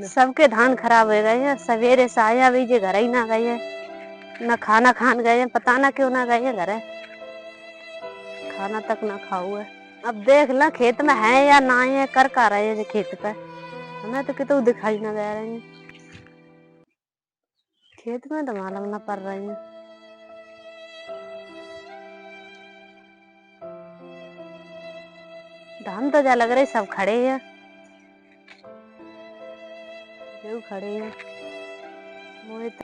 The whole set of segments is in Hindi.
सबके धान खराब हो गए हैं। सवेरे से आए अभी जे घर ही ना गए हैं, न खाना खान गए हैं, पता ना क्यों ना गए हैं घर, खाना तक ना खाओ है। अब देख ला खेत में है या ना है, कर का रहे हैं खेत पे, हमें तो कितो दिखाई ना दे रहे हैं। खेत में तो मालूम ना पड़ रहे हैं। धान तो जा लग रहे सब खड़े हैं, जो खड़े हैं मोहित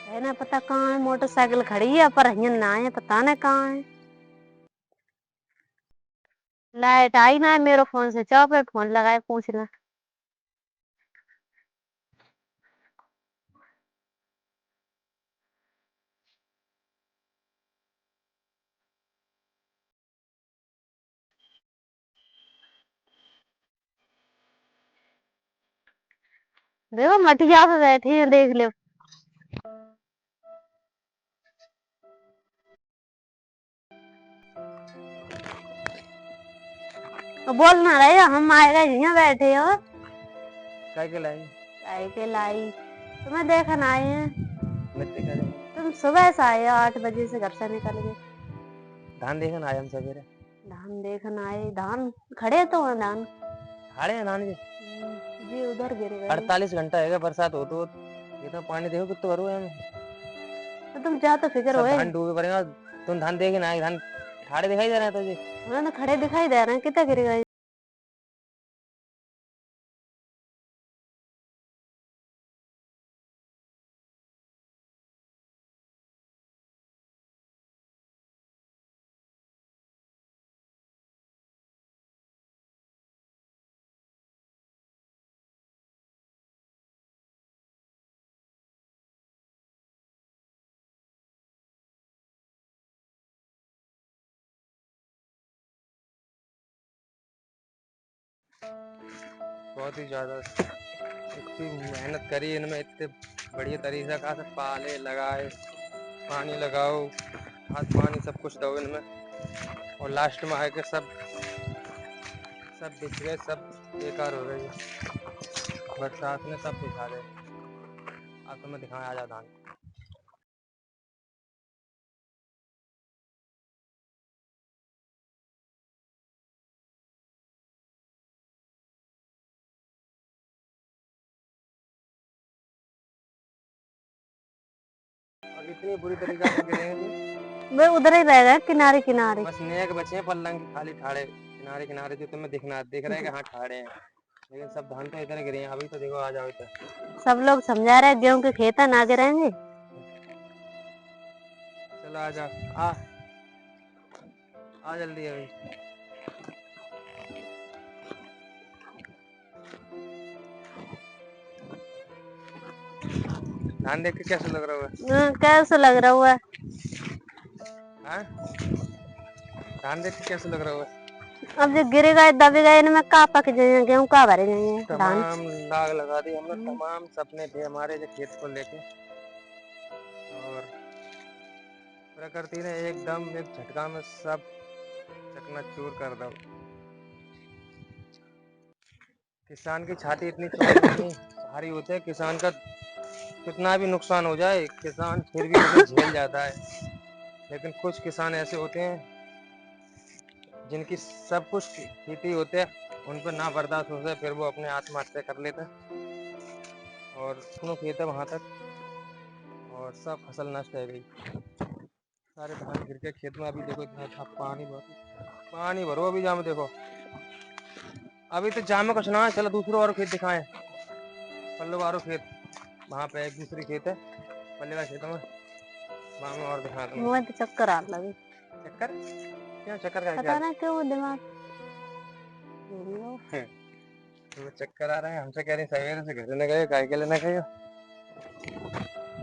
है ना, पता कहाँ है। मोटरसाइकिल खड़ी है पर यहाँ ना है, पता नहीं कहाँ है। लाइट आई ना है मेरे फोन से, चाह पे फोन लगाए पूछना। देखो मटिया पे बैठे हैं, देख लो। तो बोल ना रहे हम आएगा, यहाँ बैठे हो। काय के लाई? काय के लाई? तुम्हें देखन आए हैं। करे तुम सुबह से आए हो, 8 बजे से घर से निकल गए। धान देखन आए हम सवेरे। धान देखन आए? धान खड़े तो हैं धान। खड़े हैं धान जी उधर गिर गए। 48 घंटा है बरसात हो तो ये तो पानी देखो कितना भरो है। तो तुम जा तो फिक्र सब होए। धान डूबे पड़ेगा। तुम धान देखे ना, धान ठाड़े दिखाई दे रहे हैं तुझे? हमें तो खड़े दिखाई दे रहे हैं, कितना गिर गए। बहुत ही ज्यादा इतनी मेहनत करी इनमें, इतने बढ़िया तरीके का सब पाले लगाए, पानी लगाओ, खाद पानी सब कुछ दो इनमें, और लास्ट में आके सब बिछ गए, सब बेकार हो गए। बरसात ने सब बिछा गए। अब तुम्हें दिखाएं, आ जाओ धान। और इतनी बुरी तरीके से गिरेंगे वे उधर ही रह गए किनारे किनारे। बस नेक बचे हैं पल्लंग की, खाली ठाड़े किनारे किनारे जो तुम्हें दिख रहा है कि हाँ ठाड़े हैं, लेकिन सब धान तो इधर गिरे हैं। अभी तो देखो, आ जाओ इधर। सब लोग समझा रहे गेहूं के खेत ना गिरेंगे। चलो आ जाओ, आ जल्दी अभी। धान देख के कैसा लग रहा है? कैसा लग रहा है? हाँ? धान देख के कैसा लग रहा है? अब जो गिर गए दब गए, इनमें का पक जाए, गेहूं का भरे जाएंगे धान। तमाम लाग लगा दी हमने, तमाम सपने थे हमारे जो खेत को लेके, और प्रकृति ने एकदम एक झटका में सब चकनाचूर कर दो। किसान की छाती इतनी चौड़ी इतनी भारी होती है, किसान का कितना भी नुकसान हो जाए किसान फिर भी उसे झेल जाता है। लेकिन कुछ किसान ऐसे होते हैं जिनकी सब कुछ खेती होते हैं, उन पर ना बर्दाश्त होता है, फिर वो अपने आत्महत्या कर लेते हैं, और सुनो खेत है वहां तक, और सब फसल नष्ट है गई। सारे धान गिर के खेत में। अभी देखो इतना था पानी भरो अभी जाम देखो। अभी तो जाम में कुछ ना है। चलो दूसरा और खेत दिखाएं, पल्लो वारो खेत, वहाँ पे एक दूसरी खेत है पल्ले का खेतों में, वहाँ में और दिखा दूँ। मुझे तो चक्कर आ लगे। चक्कर? क्यों चक्कर का? पता ना क्यों दिमाग तुम्हें चक्कर आ रहा है? हमसे कह रही सवेरे से घर न गए, काय के लिए न गए?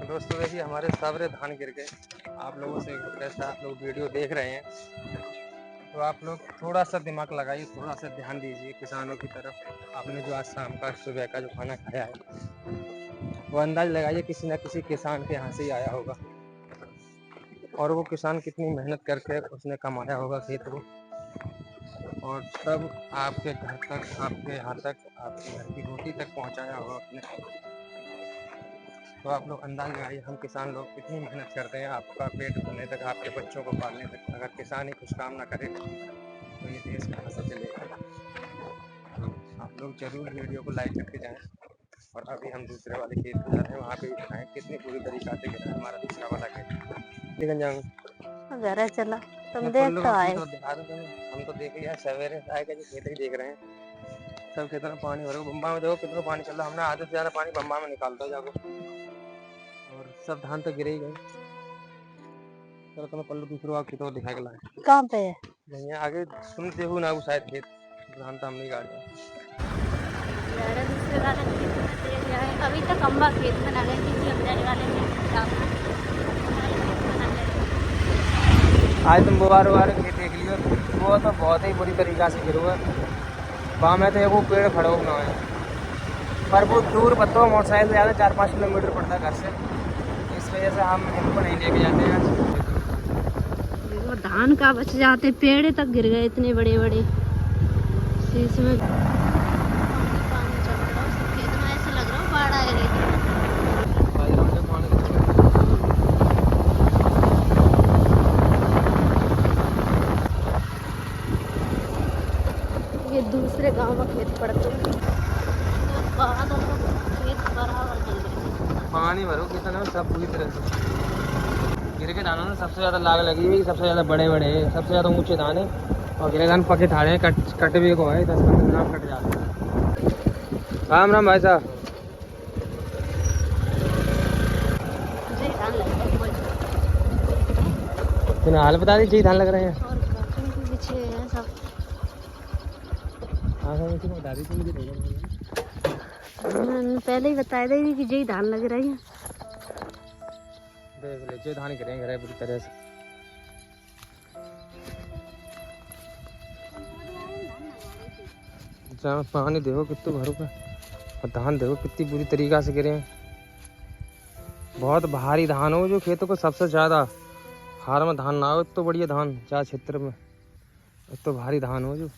दोस्तों देखिए, हमारे सारे धान गिर गए। आप लोगों से रिक्वेस्ट है, आप लोग वीडियो देख रहे हैं तो आप लोग थोड़ा सा दिमाग लगाइए, थोड़ा सा ध्यान दीजिए किसानों की तरफ। आपने जो आज शाम का सुबह का जो खाना खाया है, वो अंदाज लगाइए किसी न किसी किसान के यहाँ से ही आया होगा, और वो किसान कितनी मेहनत करके उसने कमाया होगा खेत को। और सब आपके घर तक, आपके यहाँ तक, आपके घर की रोटी तक पहुँचाया होगा अपने। तो आप लोग अंदाज लगाइए हम किसान लोग कितनी मेहनत करते हैं आपका पेट भरने तक, आपके बच्चों को पालने तक। अगर किसान ही कुछ काम ना करे तो ये देश कहाँ से चलेगा। तो आप लोग जरूर वीडियो को लाइक करके जाएं। और अभी हम दूसरे वाले खेत पे जा रहे हैं, वहाँ पे भी दिखाएं कितनी पूरी तरीका से गिरा है हमारा दूसरा वाला खेत। लेकिन जाऊँ घर चला तुम मैं देख पल्लू तो का आए। खेत और दिखा दूँ तुम्हें। हम तो देख लिया सवेरे से आए, जो खेत ही देख रहे हैं। सब खेतों में पानी भरो। बम्बा में देखो कितना पानी चल रहा है। हमने आधे से ज्यादा पानी बम्बा में निकालता है जाको। और सब धान तो गिरे ही गए। चलो तुम्हें पल्लू दूसरा वाला खेत और दिखा के लाए। कहाँ पे है? नहीं आगे तुम देखो ना, वो शायद खेत धान तो हमने गाड़े। दूसरे वाले खेत में देख रहे हैं। अभी तक अम्बा खेत में ना गए क्योंकि हम जाने वाले हैं। आज तुम बुआर खेत देख लियो, वो तो बहुत ही बुरी तरीका से गिरा हुआ है। वहाँ में तो वो पेड़ खड़ा हुआ है, पर वो दूर पत्तो मोटरसाइकिल से ज़्यादा 4-5 किलोमीटर पड़ता है घर से। इस वजह से हम इनको नहीं लेके जाते हैं। देखो धान का बच जाते, पेड़ तक गिर गए इतने बड़े बड़े। इसमें पानी चल रहा है खेत में, ऐसा लग रहा है बाढ़ आएगी। ये दूसरे गांव में खेत पड़ते हैं। बादल खेत बराबर चल रहे। पानी भरो कितना सब पूरी तरह से गिर के दानों में सबसे ज़्यादा लाग लगी हुई, सबसे ज़्यादा बड़े बड़े, सबसे ज़्यादा ऊंचे दाने। और गिरे धान पके थाड़े कट भी को है 10-15 ग्राम कट जाते हैं। राम राम भाई साहब। तुम्हें हाल बता दी धान लग रहे हैं। और पीछे है सब। हाँ हाँ बता दी थी मुझे। पहले ही बताया था कि यही धान लग रही है। देख लीजिए धान गिरे हैं पूरी तरह से। जहाँ पानी देखो कितने भरो का, और धान देखो कितनी बुरी तरीका से गिरे हैं। बहुत भारी धान हो जो खेतों को सबसे ज्यादा हार में धान ना हो तो बढ़िया धान चार क्षेत्र में तो भारी धान हो जो,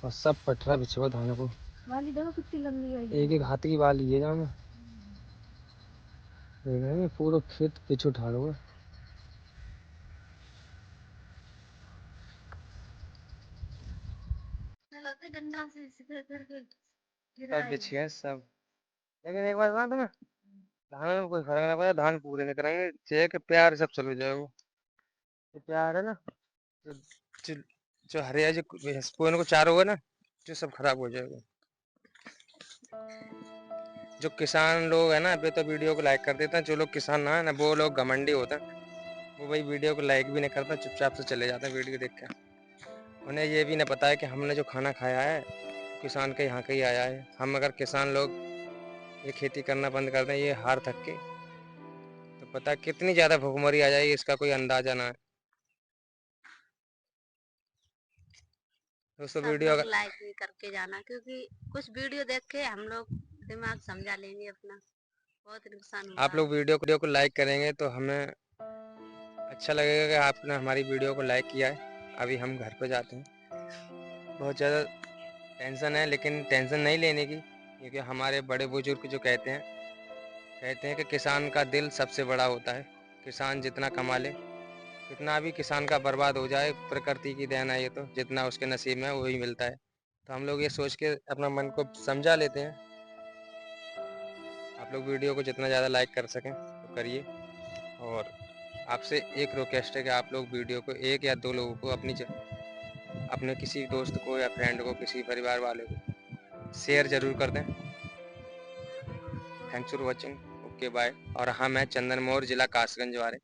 और सब पटरा बिछवा धान को। वाली देखो कितनी लंबी है। एक एक हाथ की वाली है जहाँ में देख रहे हैं पूरा खेत पीछे उठा लो। सब बिछे हैं सब। लेकिन एक बात तुम्हें, धान में कोई फर्क नहीं पड़ता, धान पूरे नहीं करेंगे चेक के प्यार सब चले जाए। वो प्यार है ना, जो जो, जो हरिया जो स्पून को चार होगा ना, जो सब खराब हो जाएगा। जो किसान लोग है ना वे तो वीडियो को लाइक कर देते हैं। जो लोग किसान ना है ना, वो लोग घमंडी होते हैं। वो भाई वीडियो को लाइक भी नहीं करता, चुपचाप से चले जाते हैं वीडियो देख के। उन्हें ये भी नहीं पता है कि हमने जो खाना खाया है किसान के यहाँ का ही आया है। हम अगर किसान लोग ये खेती करना बंद कर दें ये हार थक के, तो पता कितनी ज्यादा भूखमरी आ जाएगी इसका कोई अंदाजा ना है। दोस्तों वीडियो लाइक भी करके जाना, क्योंकि कुछ वीडियो देख के हम लोग दिमाग समझा लेंगे अपना। बहुत नुकसान हुआ आप लोग वीडियो को लाइक करेंगे तो हमें अच्छा लगेगा कि आपने हमारी वीडियो को लाइक किया है। अभी हम घर पे जाते हैं। बहुत ज़्यादा टेंशन है, लेकिन टेंशन नहीं लेने की, क्योंकि हमारे बड़े बुजुर्ग जो कहते हैं कि किसान का दिल सबसे बड़ा होता है। किसान जितना कमा ले, कितना भी किसान का बर्बाद हो जाए, प्रकृति की देन है ये, तो जितना उसके नसीब में वही मिलता है। तो हम लोग ये सोच के अपना मन को समझा लेते हैं। आप लोग वीडियो को जितना ज़्यादा लाइक कर सकें तो करिए। और आपसे एक रिक्वेस्ट है कि आप लोग वीडियो को एक या दो लोगों को अपने किसी दोस्त को या फ्रेंड को, किसी परिवार वाले को शेयर जरूर कर दें। Thanks for watching. Okay bye. और हाँ, मैं चंदन मौर्य, जिला कासगंज वाले।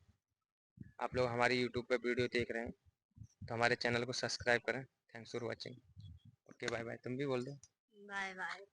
आप लोग हमारी यूट्यूब पे वीडियो देख रहे हैं तो हमारे चैनल को सब्सक्राइब करें। Thanks for watching. Okay bye bye. तुम भी बोल दो। Bye bye.